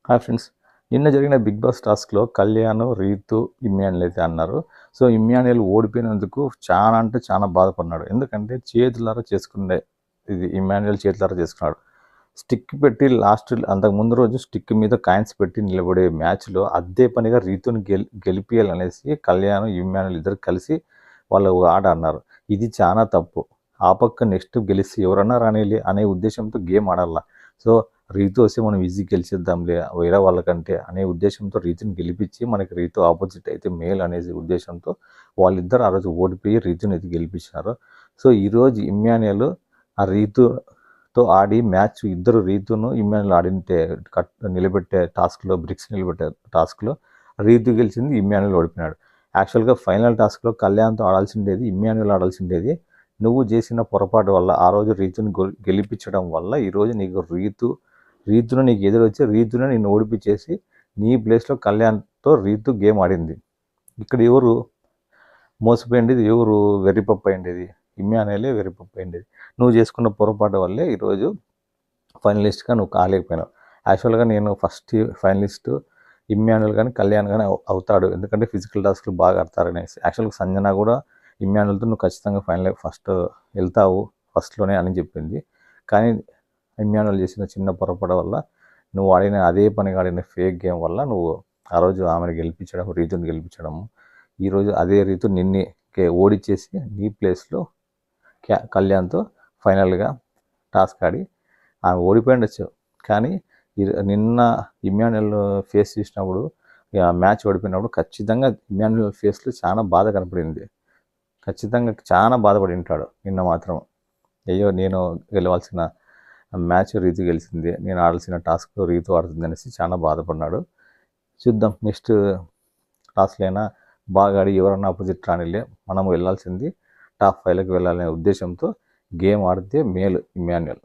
Hi friends. నిన్న జరిగిన big boss టాస్క్‌లో కళ్యాణ్, రీతు, ఇమ్మాన్యుల్ అయితే అన్నారు. సో, ఇమ్మాన్యుల్ ఓడిపోయినందుకు చాలా అంటే చాలా బాధపడినాడు. ఎందుకంటే చేతులారా చేసుకునే ఇది ఇమ్మాన్యుల్ చేతులారా చేసుకున్నాడు. స్టిక్ పెట్టి అంతకు ముందు రోజు స్టిక్ మీద కాయిన్స్ పెట్టి నిలబడే మ్యాచ్‌లో అదే పనిగా రీతుని గెలిపియాలనేసి కళ్యాణ్, ఇమ్మాన్యుల్ ఇద్దరు కలిసి వాళ్ళు ఆట ఆడినారు. ఇది చాలా తప్పు. ఆ పక్క నెక్స్ట్ గెలిస్తే ఎవరన్నా రానీలే అనే ఉద్దేశంతో గేమ్ ఆడాల. సో, రీతు వస్తే మనం ఈజీ గెలిచేద్దాంలే వేరే వాళ్ళకంటే అనే ఉద్దేశంతో రీతుని గెలిపించి మనకి రీతు ఆపోజిట్ అయితే మేల్ అనే ఉద్దేశంతో వాళ్ళిద్దరు ఆ రోజు ఓడిపోయి రీతుని అయితే గెలిపించినారు. సో, ఈరోజు ఇమ్మాన్యుల్ ఆ రీతుతో ఆడి మ్యాచ్ ఇద్దరు రీతును ఇమ్మాన్యుల్ ఆడింటే నిలబెట్టే టాస్క్లో బ్రిక్స్ నిలబెట్టే టాస్క్లో రీతు గెలిచింది, ఇమ్మాన్యుల్ ఓడిపోయినాడు. యాక్చువల్గా ఫైనల్ టాస్క్లో కళ్యాణ్తో ఆడాల్సిండేది, ఇమ్మాన్యుల్ ఆడాల్సిండేది. నువ్వు చేసిన పొరపాటు వల్ల ఆ రోజు రీతుని గెలిపించడం వల్ల ఈరోజు నీకు రీతును నీకు ఎదురొచ్చి రీతును నిన్ను ఓడిపించేసి నీ ప్లేస్లో కళ్యాణ్తో రీతు గేమ్ ఆడింది. ఇక్కడ ఎవరు మోసపోయిండేది, ఎవరు వెర్రిపప్పు అయిండేది? ఇమ్మాన్యులే వెర్రిపప్పు అయిండేది. నువ్వు చేసుకున్న పొరపాటు వల్లే ఈరోజు ఫైనలిస్ట్గా నువ్వు కాలేకపోయినావు. యాక్చువల్గా నేను ఫస్ట్ ఫైనలిస్ట్ ఇమ్మాన్యుల్ కానీ కళ్యాణ్ కానీ అవుతాడు, ఎందుకంటే ఫిజికల్ టాస్క్లు బాగా ఆడతారనేసి. యాక్చువల్గా సంజన కూడా ఇమ్మాన్యుల్తో నువ్వు ఖచ్చితంగా ఫస్ట్ వెళ్తావు ఫస్ట్లోనే అని చెప్పింది. కానీ ఇమ్మాన్యుల్ చేసిన చిన్న పొరపాటు వల్ల, నువ్వు ఆడిన అదే పనిగా ఆడిన ఫేక్ గేమ్ వల్ల నువ్వు ఆ రోజు ఆమెను గెలిపించడం, రీతుని గెలిపించడము, ఈరోజు అదే రీతు నిన్ను ఓడిచ్చేసి నీ ప్లేస్లో కళ్యాణ్తో ఫైనల్గా టాస్క్ ఆడి ఆమె ఓడిపోయిండొచ్చు. కానీ నిన్న ఇమ్మాన్యుల్ ఫేస్ చూసినప్పుడు, మ్యాచ్ ఓడిపోయినప్పుడు ఖచ్చితంగా ఇమ్మాన్యుల్ ఫేస్లో చాలా బాధ కనపడింది. ఖచ్చితంగా చాలా బాధపడి ఉంటాడు నిన్న మాత్రం. అయ్యో, నేను గెలవాల్సిన మ్యాచ్ రీతు గెలిచింది, నేను ఆడాల్సిన టాస్క్ రీతు ఆడుతుంది అనేసి చాలా బాధపడినాడు. చూద్దాం నెక్స్ట్ టాస్క్లో అయినా బాగా ఆడి ఎవరన్నా ఆపోజిట్ రానిలే, మనం వెళ్ళాల్సింది టాప్ 5లోకి వెళ్ళాలనే ఉద్దేశంతో గేమ్ ఆడితే మేలు ఇమ్మాన్యుల్.